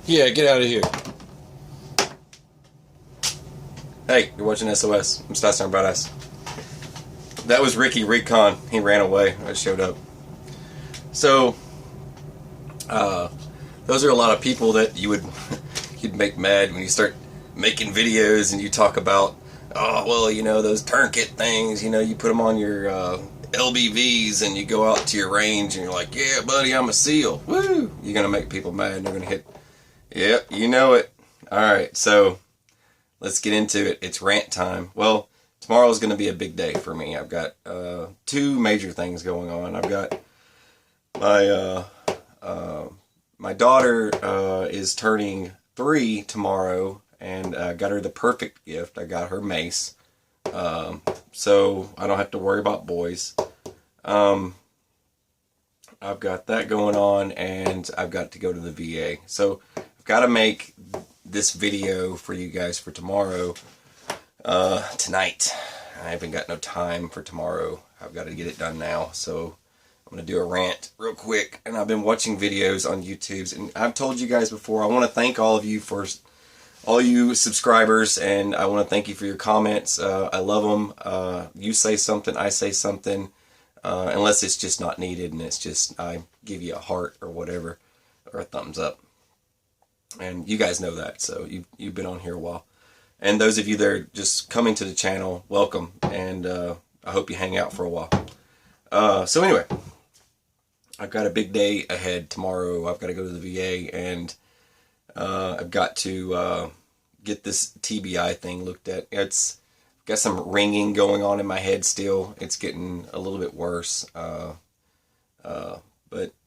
Yeah, get out of here. Hey, you're watching SOS. I'm Stationary Badass. That was Ricky Recon. He ran away. I showed up. So, those are a lot of people that you'd make mad when you start making videos and you talk about, oh, well, you know, those tourniquet things, you know, you put them on your LBVs and you go out to your range and you're like, yeah, buddy, I'm a SEAL. Woo! You're going to make people mad and they're going to hit. Yep, you know it. All right, so let's get into it. It's rant time. Well, tomorrow is going to be a big day for me. I've got two major things going on. I've got my daughter is turning 3 tomorrow, and I got her the perfect gift. I got her mace, so I don't have to worry about boys. I've got that going on, and I've got to go to the VA. So I've got to make this video for you guys for tomorrow, tonight. I haven't got no time for tomorrow. I've got to get it done now, so I'm going to do a rant real quick. And I've been watching videos on YouTube, and I've told you guys before, I want to thank all of you for all you subscribers, and I want to thank you for your comments. I love them. You say something, I say something, unless it's just not needed and it's just I give you a heart or whatever, or a thumbs up. And you guys know that, so you've been on here a while. And those of you that are just coming to the channel, welcome, and I hope you hang out for a while. So anyway, I've got a big day ahead tomorrow. I've got to go to the VA, and I've got to get this TBI thing looked at. It's got some ringing going on in my head still. It's getting a little bit worse, but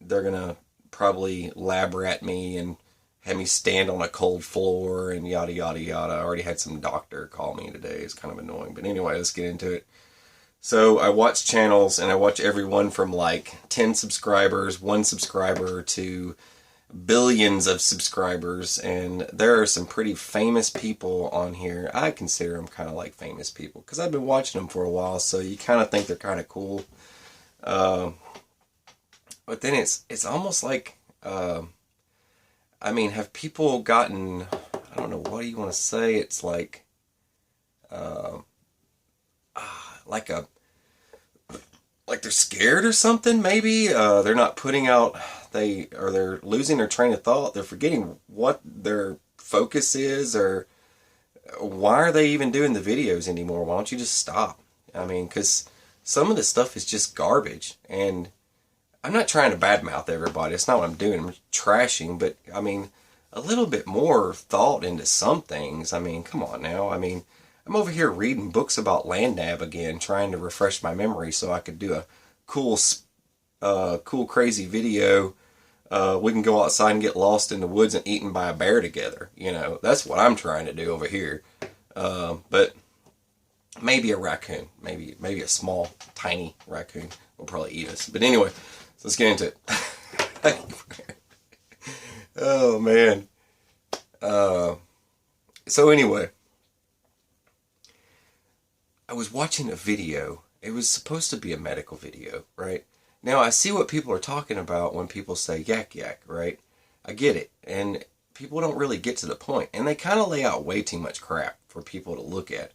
they're gonna probably lab rat me and have me stand on a cold floor and yada yada yada. I already had some doctor call me today. It's kind of annoying, but anyway, let's get into it. So I watch channels, and I watch everyone from like 10 subscribers, 1 subscriber, to billions of subscribers, and there are some pretty famous people on here. I consider them kind of like famous people because I've been watching them for a while, so you kind of think they're kind of cool. But then it's almost like, I mean, have people gotten, I don't know, what do you want to say? It's like, like they're scared or something, maybe. They're not putting out, they're losing their train of thought. They're forgetting what their focus is, or why are they even doing the videos anymore? Why don't you just stop? I mean, because some of the stuff is just garbage, and I'm not trying to badmouth everybody. It's not what I'm doing. I'm trashing, but I mean, a little bit more thought into some things. I mean, come on now. I mean, I'm over here reading books about land nav again, trying to refresh my memory so I could do a cool, crazy video. We can go outside and get lost in the woods and eaten by a bear together. You know, that's what I'm trying to do over here. But maybe a raccoon, maybe a small, tiny raccoon will probably eat us. But anyway, so let's get into it. Oh man. So anyway, I was watching a video. It was supposed to be a medical video, right? Now, I see what people are talking about when people say yak yak, right? I get it. And people don't really get to the point. And they kind of lay out way too much crap for people to look at.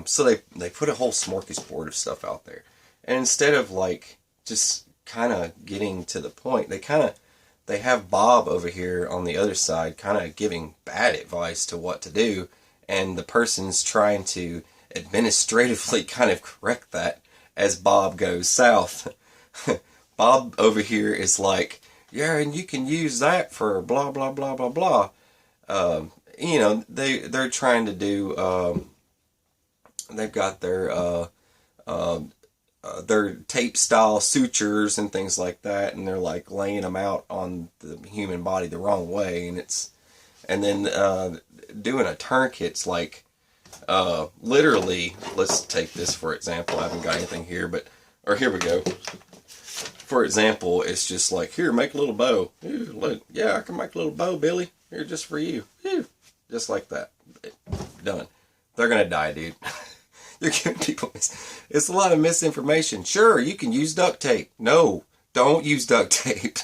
So they put a whole smorgasbord of stuff out there. And instead of like just kind of getting to the point, they have Bob over here on the other side kind of giving bad advice to what to do. And the person's trying to administratively kind of correct that as Bob goes south. Bob over here is like, yeah, and you can use that for blah blah blah blah blah. You know, they're trying to do. They've got their tape style sutures and things like that, and they're like laying them out on the human body the wrong way, and then doing a tourniquet's like. Literally, let's take this for example. I haven't got anything here, or here we go. For example, it's just like, here, make a little bow. Ooh, look, yeah, I can make a little bow, Billy. Here, just for you. Ooh, just like that. Done. They're gonna die, dude. You're giving people, it's a lot of misinformation. Sure, you can use duct tape. No, don't use duct tape.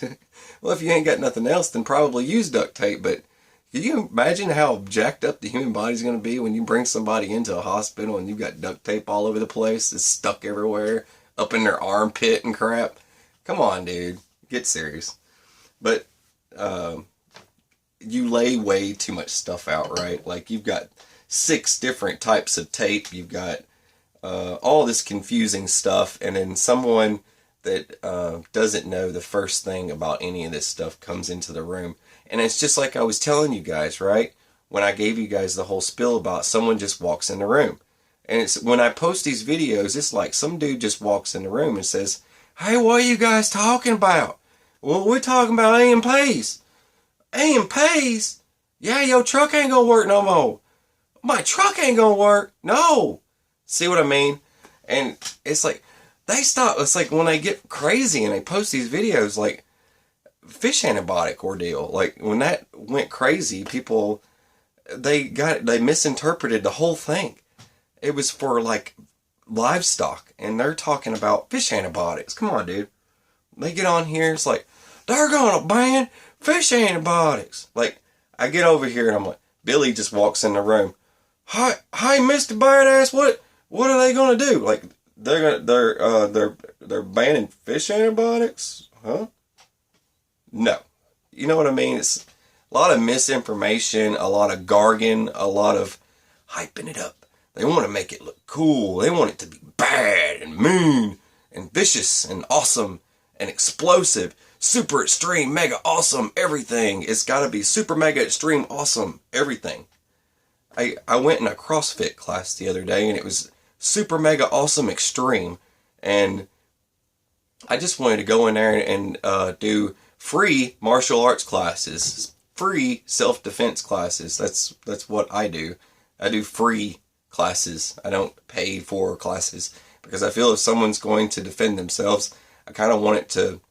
Well, if you ain't got nothing else, then probably use duct tape. But can you imagine how jacked up the human body's going to be when you bring somebody into a hospital and you've got duct tape all over the place? It's stuck everywhere, up in their armpit and crap. Come on, dude. Get serious. But you lay way too much stuff out, right? Like, you've got 6 different types of tape. You've got all this confusing stuff, and then someone that doesn't know the first thing about any of this stuff comes into the room. And it's just like I was telling you guys, right? When I gave you guys the whole spiel about someone just walks in the room. And it's when I post these videos, it's like some dude just walks in the room and says, "Hey, what are you guys talking about?" "Well, we're talking about EMPs." "EMPs? Yeah, your truck ain't gonna work no more." "My truck ain't gonna work." "No." See what I mean? And it's like, they stop. It's like when they get crazy and they post these videos, like fish antibiotic ordeal. Like when that went crazy, people, they misinterpreted the whole thing. It was for like livestock, and they're talking about fish antibiotics. Come on, dude. They get on here, it's like, they're gonna ban fish antibiotics. Like, I get over here and I'm like, Billy just walks in the room. Hi, Mr. Badass, what are they gonna do? Like, they're banning fish antibiotics? Huh? No. You know what I mean? It's a lot of misinformation, a lot of jargon, a lot of hyping it up. They want to make it look cool. They want it to be bad and mean and vicious and awesome and explosive. Super extreme, mega awesome, everything. It's got to be super mega extreme awesome, everything. I went in a CrossFit class the other day, and it was super mega awesome extreme. And I just wanted to go in there and do free martial arts classes, free self-defense classes. That's what I do. I do free classes. I don't pay for classes, because I feel if someone's going to defend themselves, I kind of want it to,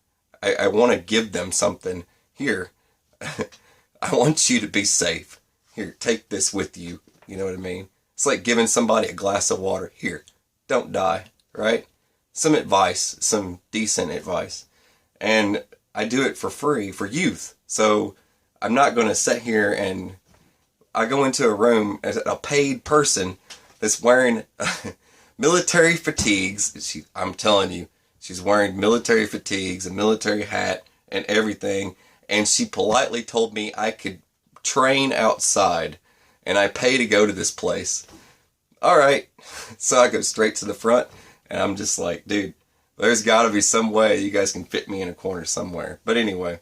I want to give them something. Here, I want you to be safe. Here, take this with you. You know what I mean? It's like giving somebody a glass of water. Here, don't die, right? Some advice, some decent advice. And I do it for free for youth. So I'm not going to sit here and I go into a room as a paid person that's wearing military fatigues. I'm telling you, she's wearing military fatigues, a military hat, and everything. And she politely told me I could train outside, and I pay to go to this place. All right. So I go straight to the front, and I'm just like, dude, there's got to be some way you guys can fit me in a corner somewhere. But anyway,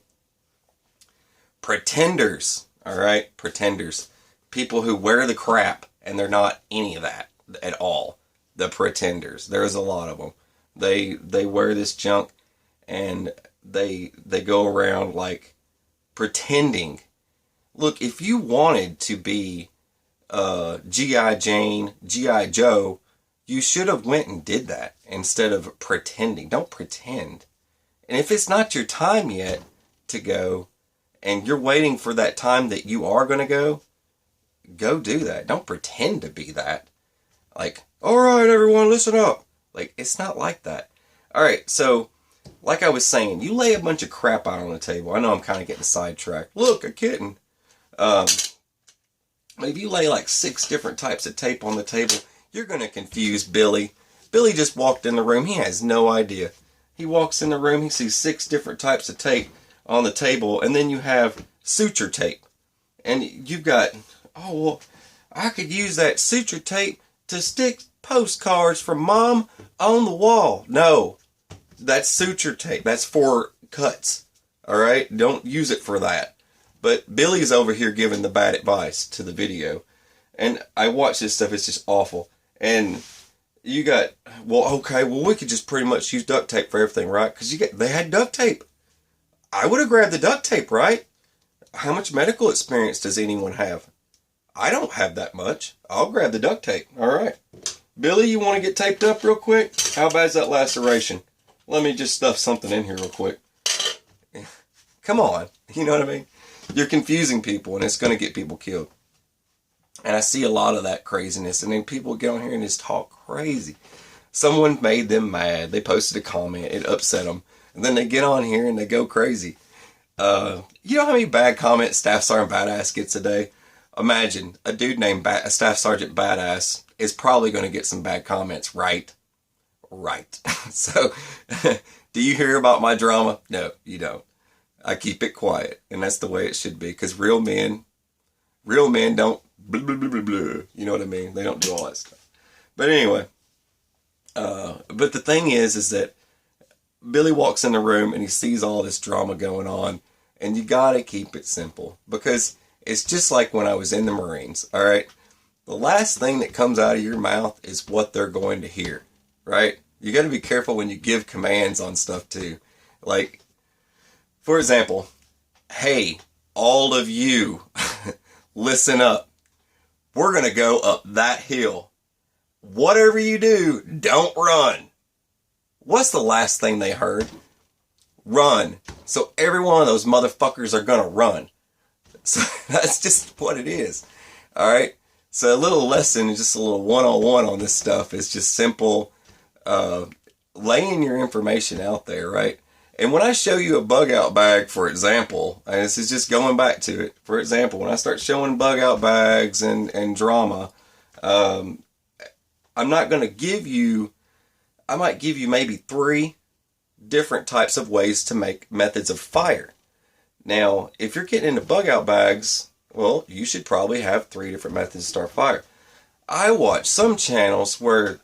pretenders, all right? Pretenders. People who wear the crap, and they're not any of that at all. The pretenders. There's a lot of them. They wear this junk, and they go around like pretending. Look, if you wanted to be G.I. Jane, G.I. Joe, you should have went and did that instead of pretending. Don't pretend. And if it's not your time yet to go, and you're waiting for that time that you are going to go do that. Don't pretend to be that. Like, all right, everyone, listen up. Like, it's not like that. All right, so like I was saying, you lay a bunch of crap out on the table. I know I'm kind of getting sidetracked. Look, a kitten. If you lay like 6 different types of tape on the table, you're going to confuse Billy. Billy just walked in the room. He has no idea. He walks in the room. He sees 6 different types of tape on the table. And then you have suture tape. And you've got, oh, well, I could use that suture tape to stick postcards from Mom on the wall. No, that's suture tape. That's for cuts. All right? Don't use it for that. But Billy's over here giving the bad advice to the video. And I watch this stuff. It's just awful. And you got, well, okay, well, we could just pretty much use duct tape for everything, right? Because they had duct tape. I would have grabbed the duct tape, right? How much medical experience does anyone have? I don't have that much. I'll grab the duct tape. All right. Billy, you want to get taped up real quick? How bad's that laceration? Let me just stuff something in here real quick. Come on. You know what I mean? You're confusing people, and it's going to get people killed. And I see a lot of that craziness. And then people get on here and just talk crazy. Someone made them mad. They posted a comment. It upset them. And then they get on here and they go crazy. You know how many bad comments Staff Sergeant Badass gets a day? Imagine a dude named Staff Sergeant Badass is probably going to get some bad comments, right? Right. So, do you hear about my drama? No, you don't. I keep it quiet, and that's the way it should be, because real men don't blah, blah, blah, blah, blah. You know what I mean? They don't do all that stuff. But anyway, but the thing is that Billy walks in the room and he sees all this drama going on, and you gotta keep it simple, because it's just like when I was in the Marines, all right? The last thing that comes out of your mouth is what they're going to hear, right? You gotta be careful when you give commands on stuff too. Like, for example, hey, all of you, listen up. We're gonna go up that hill. Whatever you do, don't run. What's the last thing they heard? Run. So every one of those motherfuckers are gonna run. So that's just what it is. Alright? So a little lesson, just a little one-on-one on this stuff is just simple laying your information out there, right? And when I show you a bug out bag, for example, and this is just going back to it, for example, when I start showing bug out bags and drama, I'm not going to give you, I might give you maybe 3 different types of ways to make methods of fire. Now, if you're getting into bug out bags, well, you should probably have 3 different methods to start fire. I watch some channels where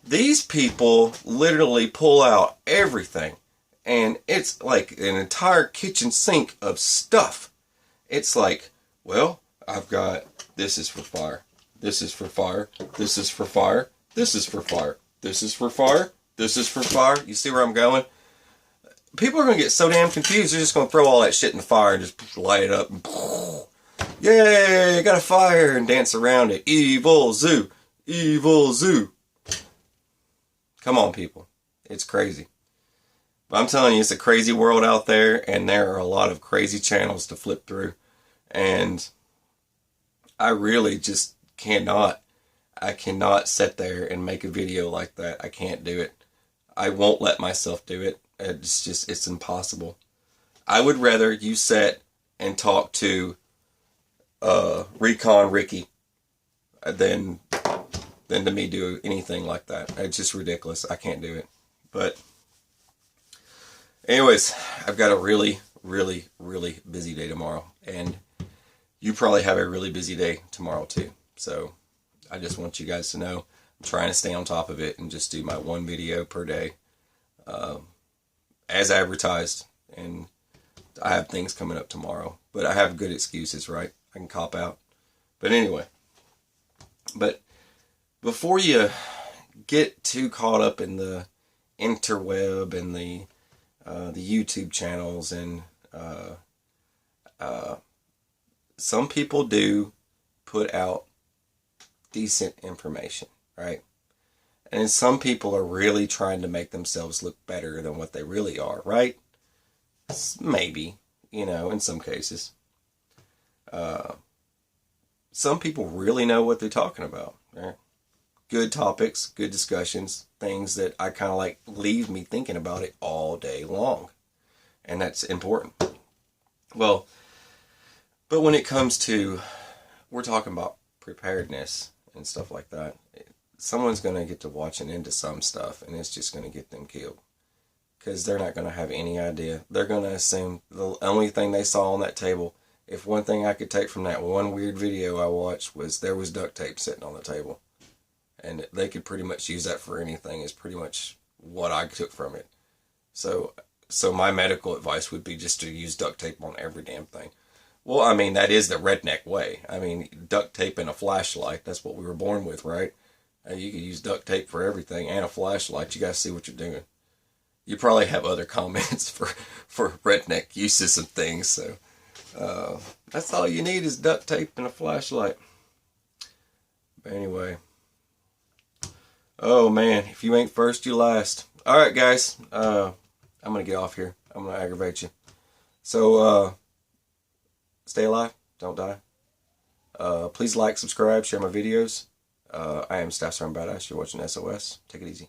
these people literally pull out everything, and it's like an entire kitchen sink of stuff. It's like, well, I've got, this is for fire, this is for fire, this is for fire, this is for fire, this is for fire, this is for fire. You see where I'm going? People are going to get so damn confused, they're just going to throw all that shit in the fire and just light it up. And, yay, I got a fire, and dance around it. Evil zoo, evil zoo. Come on, people. It's crazy. But I'm telling you, it's a crazy world out there, and there are a lot of crazy channels to flip through. And I really just cannot. I cannot sit there and make a video like that. I can't do it. I won't let myself do it. It's impossible. I would rather you sit and talk to Recon Ricky than to me do anything like that. It's just ridiculous. I can't do it. But anyways, I've got a really, really, really busy day tomorrow, and you probably have a really busy day tomorrow too. So I just want you guys to know I'm trying to stay on top of it and just do my 1 video per day as advertised. And I have things coming up tomorrow, but I have good excuses, right? I can cop out. But anyway, but before you get too caught up in the interweb and the YouTube channels, and some people do put out decent information, right? And some people are really trying to make themselves look better than what they really are, right? Maybe, in some cases. Some people really know what they're talking about, right? Good topics, good discussions, things that I kind of like leave me thinking about it all day long. And that's important. Well, but when it comes to, we're talking about preparedness and stuff like that, someone's going to get to watching into some stuff, and it's just going to get them killed. Because they're not going to have any idea. They're going to assume the only thing they saw on that table, if one thing I could take from that one weird video I watched was there was duct tape sitting on the table. And they could pretty much use that for anything, is pretty much what I took from it. So my medical advice would be just to use duct tape on every damn thing. Well, I mean, that is the redneck way. I mean, duct tape and a flashlight, that's what we were born with, right? You could use duct tape for everything and a flashlight. You got to see what you're doing. You probably have other comments for redneck uses of things, so that's all you need is duct tape and a flashlight. But anyway, oh man, if you ain't first, you last. All right, guys, I'm gonna get off here. I'm gonna aggravate you. So stay alive, don't die. Please like, subscribe, share my videos. I am Staff Sergeant Badass. You're watching SOS. Take it easy.